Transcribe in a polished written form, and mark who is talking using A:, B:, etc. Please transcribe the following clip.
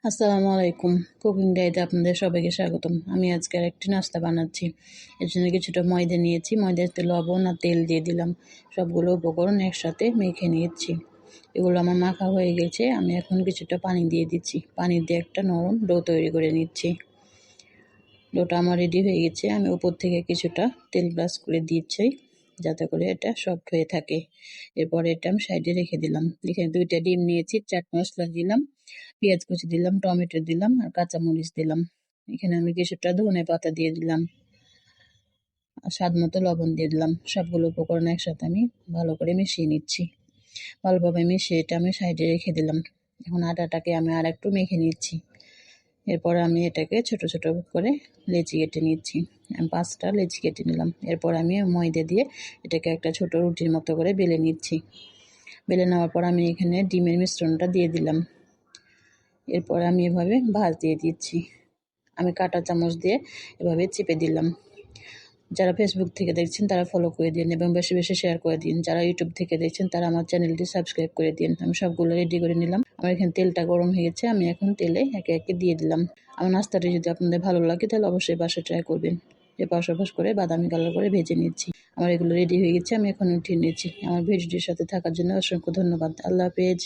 A: আসসালামু আলাইকুম। কুকিং ডায়েটে আপনাদের সবাইকে স্বাগতম। আমি আজকে আরেকটি নাস্তা বানাচ্ছি। এর জন্য কিছুটা ময়দা নিয়েছি। ময়দাতে লবণ আর তেল দিয়ে দিলাম। সবগুলো উপকরণ একসাথে মেখে নিয়েছি। এগুলো আমার মাখা হয়ে গেছে। আমি এখন কিছুটা পানি দিয়ে দিচ্ছি। পানি দিয়ে একটা নরম ডো তৈরি করে নিচ্ছি। ডোটা আমার রেডি হয়ে গেছে। আমি উপর থেকে কিছুটা তেল ব্রাশ করে দিচ্ছি, যাতে করে এটা সফট হয়ে থাকে। এরপরে এটা আমি সাইডে রেখে দিলাম। এখানে 2টা ডিম নিয়েছি, চাট মশলা দিলাম, পেঁয়াজ কুচি দিলাম, টমেটো দিলাম আর কাঁচামরিচ দিলাম। এখানে আমি কিছুটা ধনে পাতা দিয়ে দিলাম আর স্বাদ মতো লবণ দিয়ে দিলাম। সবগুলো উপকরণ একসাথে আমি ভালো করে মিশিয়ে নিচ্ছি। ভালোভাবে মিশিয়ে এটা আমি সাইডে রেখে দিলাম। এখন আটাটাকে আমি আর একটু মেখে নিচ্ছি। এরপর আমি এটাকে ছোট ছোট করে লেচি কেটে নিচ্ছি। আমি 5টা লেচি কেটে নিলাম। এরপর আমি ময়দা দিয়ে এটাকে একটা ছোট রুটির মতো করে বেলে নিচ্ছি। বেলে নেওয়ার পর আমি এখানে ডিমের মিশ্রণটা দিয়ে দিলাম। এরপর আমি এভাবে ভাঁজ দিয়ে দিচ্ছি। আমি কাঁটা চামচ দিয়ে এভাবে চেপে দিলাম। যারা ফেসবুক থেকে দেখছেন তারা ফলো করে দিন এবং বেশি বেশি শেয়ার করে দিন। যারা ইউটিউব থেকে দেখছেন তারা আমার চ্যানেলটি সাবস্ক্রাইব করে দিন। আমি সবগুলো রেডি করে নিলাম। আমার এখানে তেলটা গরম হয়ে গেছে। আমি এখন তেলে একে একে দিয়ে দিলাম। আমার নাস্তাটি যদি আপনাদের ভালো লাগে তাহলে অবশ্যই বাসায় ট্রাই করবেন। এপাশ ওপাশ করে বাদামি কালার করে ভেজে নিচ্ছি। আমার এগুলো রেডি হয়ে গেছে। আমি এখন উঠিয়ে নিচ্ছি। আমার ভিডিওটির সাথে থাকার জন্য অসংখ্য ধন্যবাদ। আল্লাহ হাফেজ।